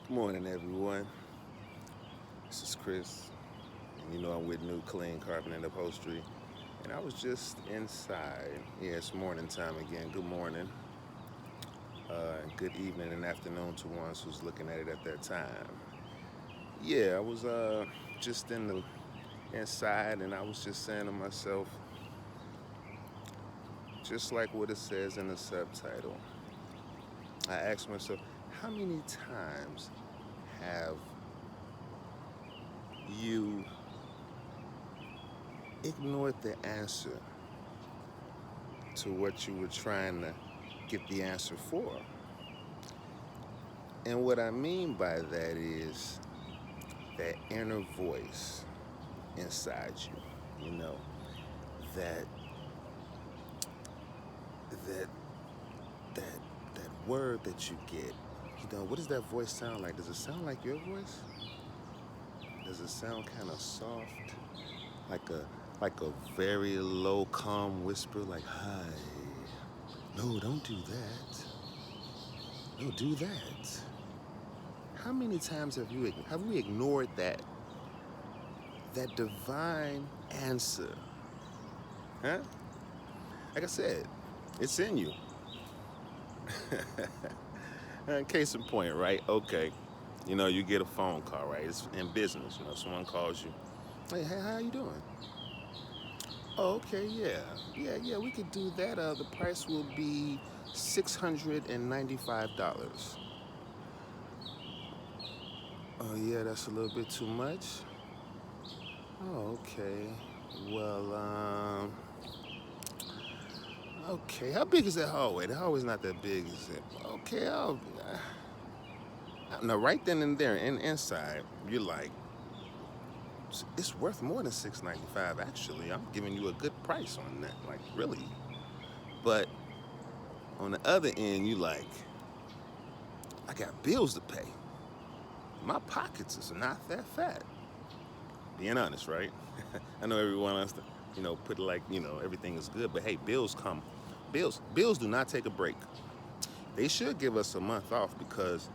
Good morning, everyone. This is Chris, and I'm with New Clean Carpet and Upholstery. And I was just inside. Yeah, it's morning time again. Good morning, good evening, and afternoon to ones who's looking at it at that time. Yeah, I was just in the inside, and I was just saying to myself, just like what it says in the subtitle. I asked myself, how many times have you ignored the answer to what you were trying to get the answer for? And what I mean by that is that inner voice inside you, that that that that word that you get. What does that voice sound like? Does it sound like your voice? Does it sound kind of soft, like a very low, calm whisper, like "Hi"? No, don't do that. No, do that. How many times have we ignored that divine answer? Huh? Like I said, it's in you. Case in point, right? Okay. You get a phone call, right? It's in business. Someone calls you. Hey, how you doing? Oh, okay, yeah. Yeah, we could do that. The price will be $695. Oh, yeah, that's a little bit too much. Oh, okay. Well, okay. How big is that hallway? The hallway's not that big, is it? Okay, now right then and there, inside, you're like, it's worth more than $695. Actually, I'm giving you a good price on that. Like, really. But on the other end, you like, I got bills to pay. My pockets is not that fat. Being honest, right? I know everyone wants to, put it like, everything is good. But hey, bills come. Bills do not take a break. They should give us a month off because,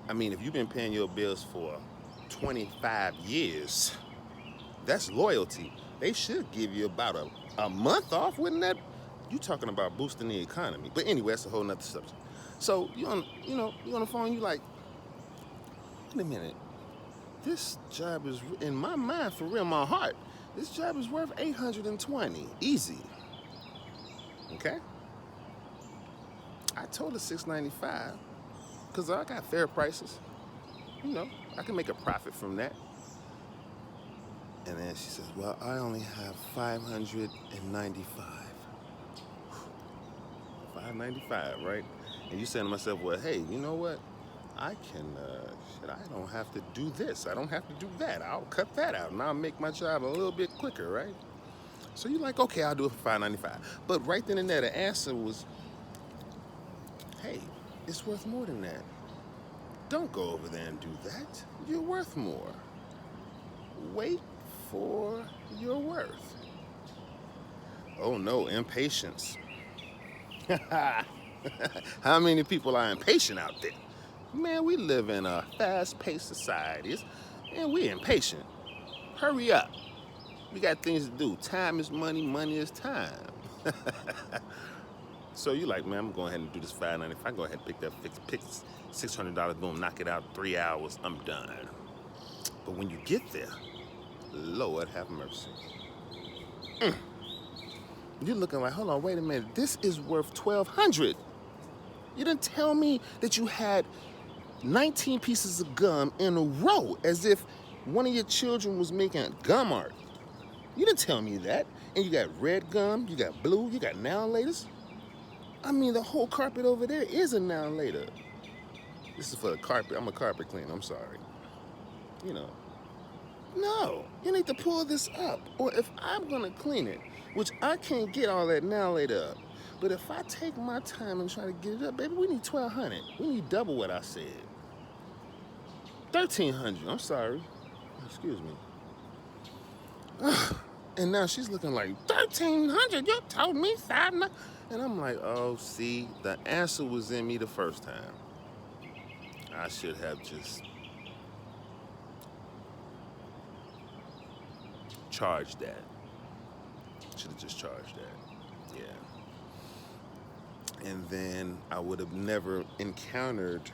I mean, if you've been paying your bills for 25 years, that's loyalty. They should give you about a month off, wouldn't that? You talking about boosting the economy. But anyway, that's a whole nother subject. So you on the phone, you like, wait a minute. This job is in my mind, for real, my heart. This job is worth 820, easy. Okay. I told her 695 because I got fair prices. I can make a profit from that. And then she says, well, I only have 595. 595, right? And you saying to myself, well, hey, you know what? I can, I don't have to do this. I don't have to do that. I'll cut that out and I'll make my job a little bit quicker, right? So you're like, okay, I'll do it for 595. But right then and there, the answer was, hey, it's worth more than that. Don't go over there and do that. You're worth more. Wait for your worth. Oh no, impatience. How many people are impatient out there? Man, we live in a fast-paced society, and we're impatient. Hurry up. We got things to do. Time is money, money is time. So you like, man, I'm going ahead and do this $595. Go ahead and pick $600, boom, knock it out, 3 hours, I'm done. But when you get there, Lord have mercy. You're looking like, hold on, wait a minute. This is worth $1,200. You didn't tell me that you had 19 pieces of gum in a row, as if one of your children was making gum art. You didn't tell me that. And you got red gum, you got blue, you got now and laters. I mean, the whole carpet over there is a now and later. This is for the carpet. I'm a carpet cleaner. I'm sorry. You know. No, you need to pull this up. Or if I'm gonna clean it, which I can't get all that now later up. But if I take my time and try to get it up, baby, we need 1,200. We need double what I said. 1,300. I'm sorry. Excuse me. And now she's looking like 1,300. You told me 500. And I'm like, oh, see, the answer was in me the first time. I should have just charged that. Should have just charged that. Yeah. And then I would have never encountered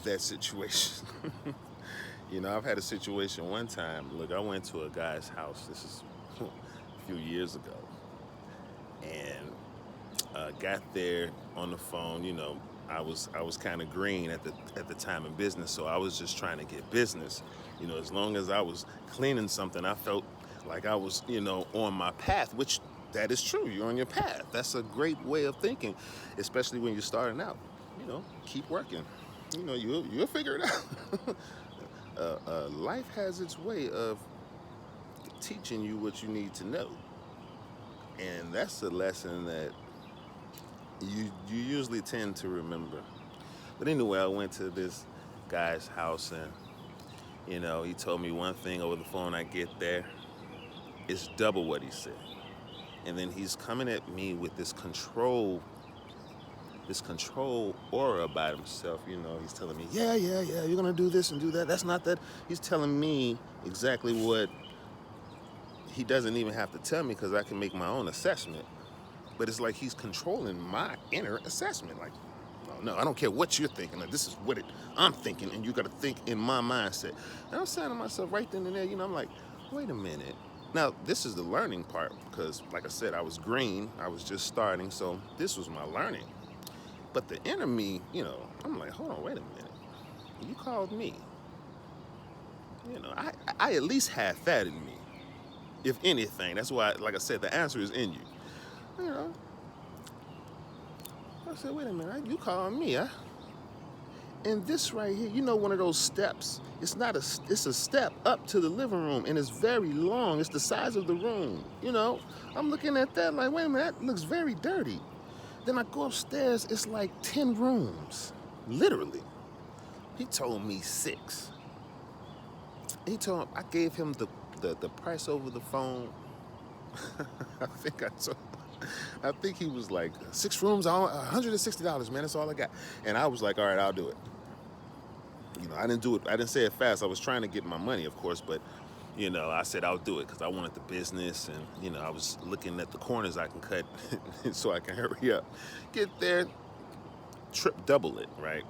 that situation. I've had a situation one time. Look, I went to a guy's house. This is a few years ago. And got there on the phone. I was kind of green at the time in business, so I was just trying to get business. As long as I was cleaning something, I felt like I was, on my path, which that is true. You're on your path. That's a great way of thinking, especially when you're starting out. Keep working. You'll figure it out. Life has its way of teaching you what you need to know, and that's a lesson that you usually tend to remember. But anyway, I went to this guy's house, and he told me one thing over the phone. I get there, it's double what he said, and then he's coming at me with this control aura about himself. He's telling me, yeah, you're gonna do this and do that. That's not that. He's telling me exactly what he doesn't even have to tell me, because I can make my own assessment. But it's like he's controlling my inner assessment. Like, no, I don't care what you're thinking. Like, this is what I'm thinking, and you got to think in my mindset. And I'm saying to myself right then and there, I'm like, wait a minute. Now, this is the learning part, because, like I said, I was green. I was just starting, so this was my learning. But the inner me, I'm like, hold on, wait a minute. You called me. I at least had that in me, if anything. That's why, like I said, the answer is in you. I said, wait a minute, you calling me, huh? And this right here, one of those steps, it's a step up to the living room, and it's very long. It's the size of the room, I'm looking at that like, wait a minute, that looks very dirty. Then I go upstairs, it's like 10 rooms, literally. He told me 6. I gave him the price over the phone. I think he was like, 6 rooms, $160, man, that's all I got. And I was like, all right, I'll do it. I didn't do it. I didn't say it fast. I was trying to get my money, of course, but, I said I'll do it because I wanted the business, and, I was looking at the corners I can cut so I can hurry up. Get there, double it, right?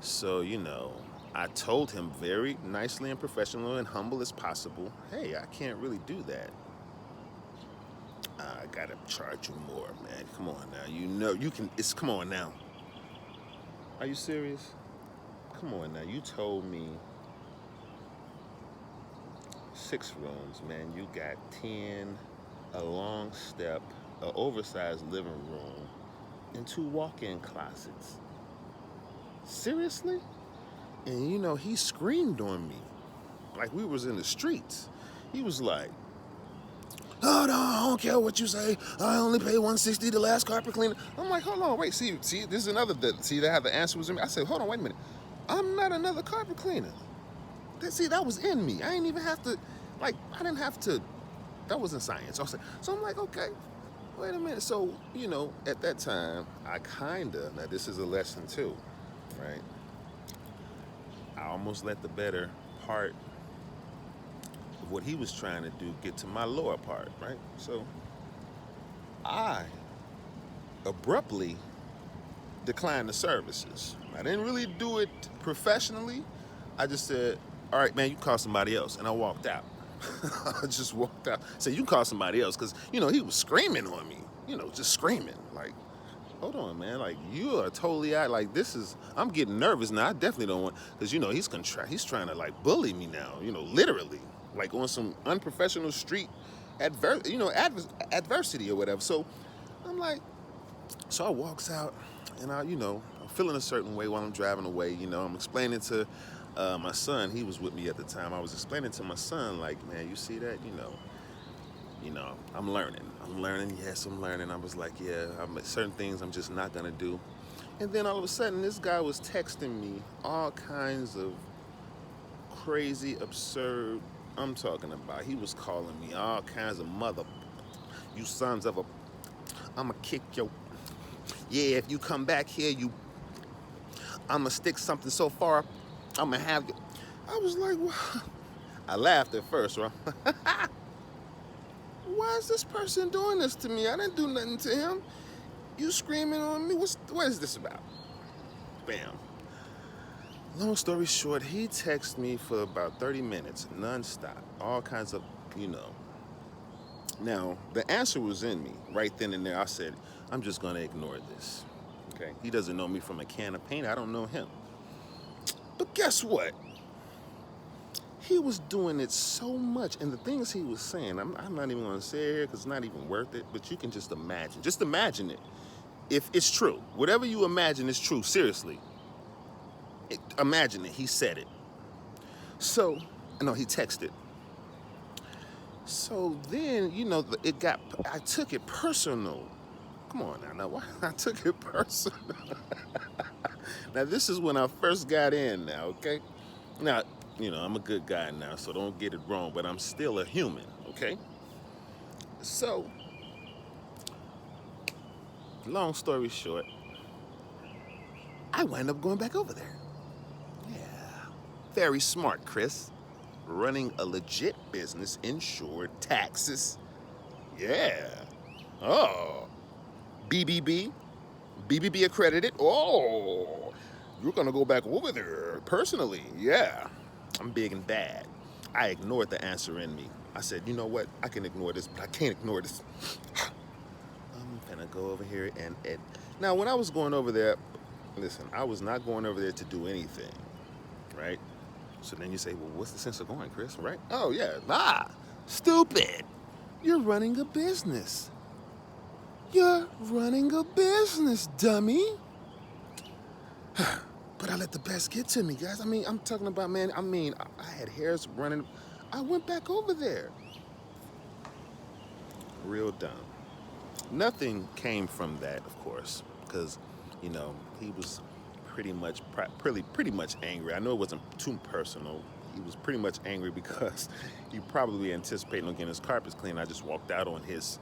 So, I told him very nicely and professional and humble as possible, hey, I can't really do that. I gotta charge you more, man. Come on now. You can. Come on now. Are you serious? Come on now. You told me 6 rooms, man. You got 10, a long step, an oversized living room, and 2 walk-in closets. Seriously? And he screamed on me like we was in the streets. He was like, oh, no, I don't care what you say. I only pay $160 the last carpet cleaner. I'm like, hold on, wait, see, this is another, see, that how the answer was in me. I said, hold on, wait a minute. I'm not another carpet cleaner. That was in me. I didn't even have to, I didn't have to, that wasn't science. So I'm like, okay, wait a minute. So, at that time, now this is a lesson too, right? I almost let the better part what he was trying to do get to my lower part, right? So I abruptly declined the services. I didn't really do it professionally. I just said, all right, man, you call somebody else. And I walked out. I just walked out. Said, you can call somebody else. Because, he was screaming on me. Just screaming. Like, hold on, man. Like, you are totally out. Like, I'm getting nervous now. I definitely don't want, because, he's trying to, bully me now, literally. Like on some unprofessional street adversity or whatever. So I'm like, so I walks out, and I'm feeling a certain way while I'm driving away. I'm explaining to my son. He was with me at the time. I was explaining to my son, like, man, you see that? I'm learning. Yes, I'm learning. I was like, yeah, certain things I'm just not gonna do. And then all of a sudden, this guy was texting me all kinds of crazy, absurd. I'm talking about, he was calling me all kinds of you sons of a, I'ma kick your, yeah, if you come back here, you I'm gonna stick something so far, I'm gonna have. I was like, well, I laughed at first, right? Why is this person doing this to me? I didn't do nothing to him. You screaming on me? What is this about? Bam. Long story short, he texted me for about 30 minutes, nonstop, all kinds of, you know. Now, the answer was in me right then and there. I said, I'm just going to ignore this. Okay? He doesn't know me from a can of paint. I don't know him. But guess what? He was doing it so much. And the things he was saying, I'm not even going to say it here because it's not even worth it. But you can just imagine. Just imagine it. If it's true. Whatever you imagine is true. Seriously. Imagine it. He said it. So, no, he texted. So then, you know, I took it personal. Come on now, why? I took it personal. Now, this is when I first got in now, okay? Now, you know, I'm a good guy now, so don't get it wrong, but I'm still a human, okay? So, long story short, I wind up going back over there. Yeah. Very smart, Chris. Running a legit business, insured, taxes. Yeah. Oh. BBB accredited. Oh. You're going to go back over there personally. Yeah. I'm big and bad. I ignored the answer in me. I said, you know what? I can ignore this, but I can't ignore this. I'm going to go over here and. Now, when I was going over there, listen, I was not going over there to do anything, right? So then you say, well, what's the sense of going, Chris, right? Oh, yeah. Stupid. You're running a business. You're running a business, dummy. But I let the best get to me, guys. I mean, I'm talking about, man, I had hairs running. I went back over there. Real dumb. Nothing came from that, of course, because, you know, he was pretty much angry. I know it wasn't too personal. He was pretty much angry because he probably anticipating on getting his carpets clean. I just walked out on his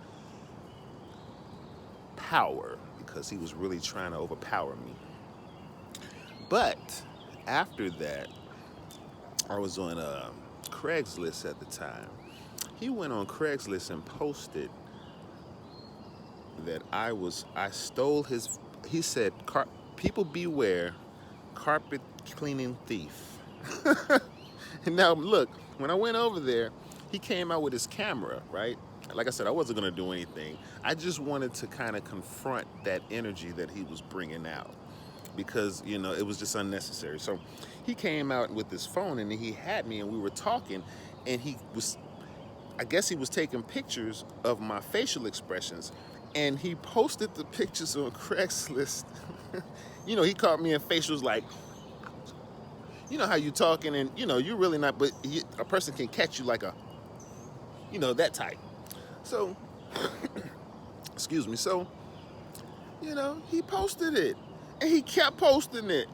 power because he was really trying to overpower me. But after that, I was on Craigslist at the time. He went on Craigslist and posted that I stole his. He said, "People beware, carpet cleaning thief." And now look, when I went over there, he came out with his camera, right? Like I said, I wasn't gonna do anything. I just wanted to kind of confront that energy that he was bringing out, because, you know, it was just unnecessary. So he came out with his phone and he had me and we were talking, and I guess he was taking pictures of my facial expressions, and he posted the pictures on Craigslist. You know, he caught me in facials like, you know how you talking and, you know, you're really not, but a person can catch you like you know, that type. So, excuse me. So, you know, he posted it and he kept posting it.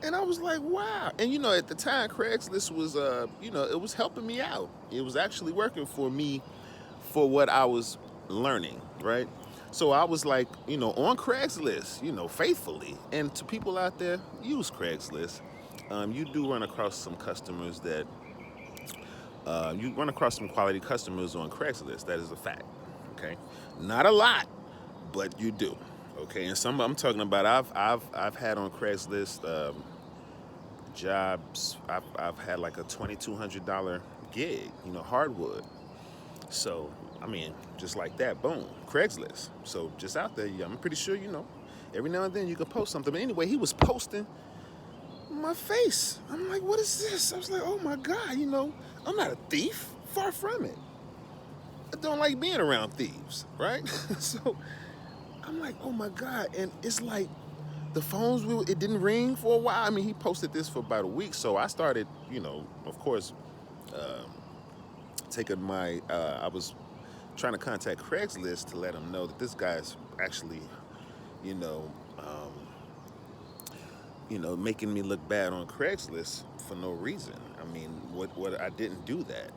And I was like, wow. And, you know, at the time, Craigslist was, you know, it was helping me out. It was actually working for me for what I was learning, right? So I was like, you know, on Craigslist, you know, faithfully. And to people out there, use Craigslist. You do run across some customers that, you run across some quality customers on Craigslist. That is a fact, okay? Not a lot, but you do, okay? And some I'm talking about, I've had on Craigslist jobs. I've had like a $2,200 gig, you know, hardwood. So, I mean, just like that, boom, Craigslist. So just out there, I'm pretty sure, you know, every now and then you can post something. But anyway, he was posting my face. I'm like, what is this? I was like, oh my God, you know, I'm not a thief. Far from it. I don't like being around thieves, right? So I'm like, oh my God. And it's like the phones, it didn't ring for a while. I mean, he posted this for about a week. So I started, you know, of course, I was trying to contact Craigslist to let them know that this guy's actually, you know, making me look bad on Craigslist for no reason. I mean, what I didn't do that,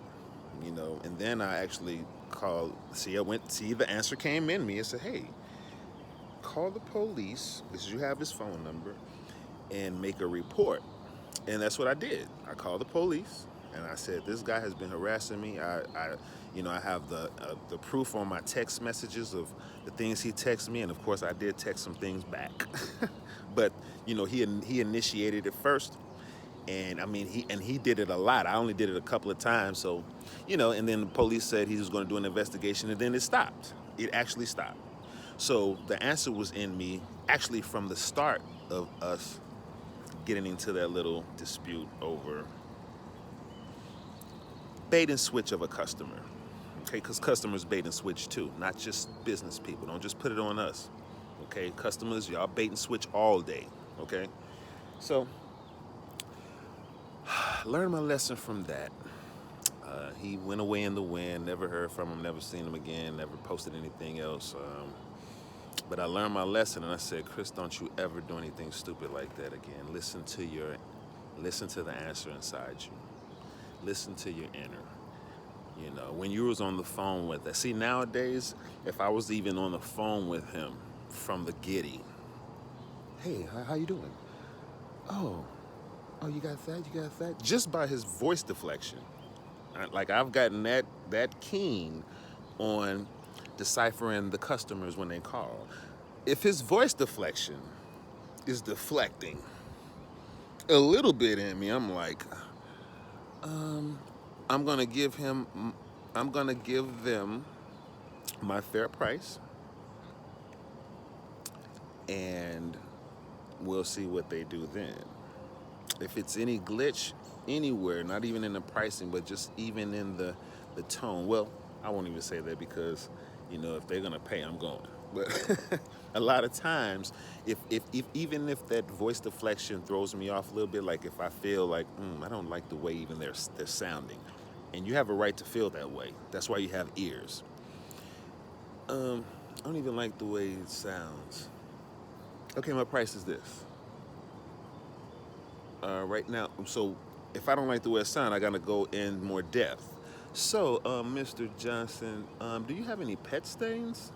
you know. And then I actually called. The answer came in me and said, hey, call the police because you have his phone number and make a report. And that's what I did. I called the police and I said, this guy has been harassing me. I have the proof on my text messages of the things he texted me, and of course I did text some things back. But he initiated it first, and I mean he did it a lot. I only did it a couple of times, so and then the police said he was going to do an investigation, and then it stopped. It actually stopped. So the answer was in me actually from the start of us getting into that little dispute over bait and switch of a customer. Okay, because customers bait and switch too, not just business people. Don't just put it on us. Okay, customers, y'all bait and switch all day. Okay, so learn my lesson from that. He went away in the wind, never heard from him, never seen him again, never posted anything else. But I learned my lesson, and I said, Chris, don't you ever do anything stupid like that again. Listen to the answer inside you. Listen to your inner. When you was on the phone with us. See, nowadays, if I was even on the phone with him from the giddy, hey, how you doing? Oh, you got that? Just by his voice deflection. Like, I've gotten that keen on deciphering the customers when they call. If his voice deflection is deflecting a little bit in me, I'm like, I'm gonna give them my fair price, and we'll see what they do then. If it's any glitch anywhere, not even in the pricing, but just even in the tone, well, I won't even say that because, if they're gonna pay, I'm going. But a lot of times, if even if that voice deflection throws me off a little bit, like if I feel like I don't like the way even they're sounding, and you have a right to feel that way. That's why you have ears. I don't even like the way it sounds. Okay, my price is this. Right now, so if I don't like the way it sounds, I gotta go in more depth. So, Mr. Johnson, do you have any pet stains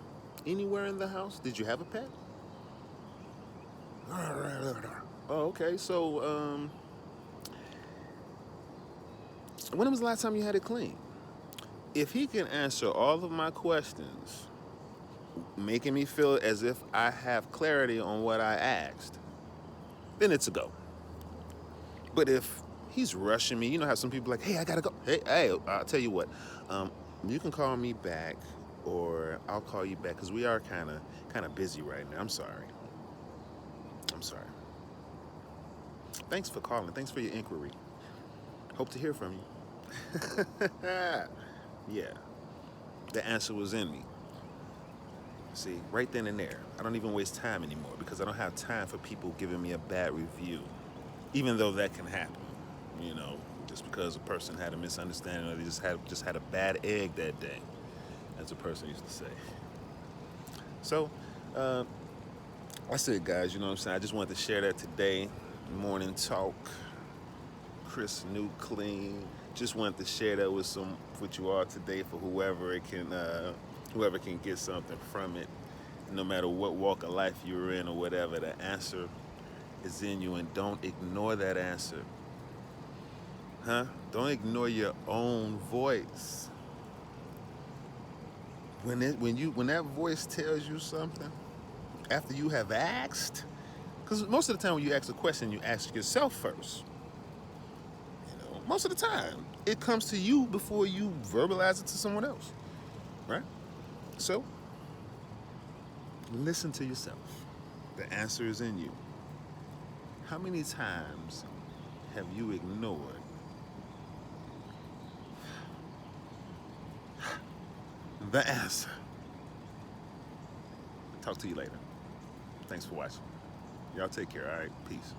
anywhere in the house? Did you have a pet? Oh, okay. So, when was the last time you had it cleaned? If he can answer all of my questions, making me feel as if I have clarity on what I asked, then it's a go. But if he's rushing me, how some people like, hey, I gotta go. Hey, I'll tell you what, you can call me back, or I'll call you back, because we are kind of busy right now. I'm sorry. Thanks for calling. Thanks for your inquiry. Hope to hear from you. Yeah, the answer was in me. See, right then and there. I don't even waste time anymore because I don't have time for people giving me a bad review, even though that can happen. Just because a person had a misunderstanding or they just had a bad egg that day, as a person used to say. So, that's it, guys. You know what I'm saying? I just wanted to share that today. Morning talk. Chris New Clean. Just wanted to share that with you all today for whoever can get something from it, no matter what walk of life you're in or whatever. The answer is in you, and don't ignore that answer. Don't ignore your own voice. When that voice tells you something after you have asked, because most of the time when you ask a question, you ask yourself first. Most of the time, it comes to you before you verbalize it to someone else, right? So, listen to yourself. The answer is in you. How many times have you ignored the answer? Talk to you later. Thanks for watching. Y'all take care, all right? Peace.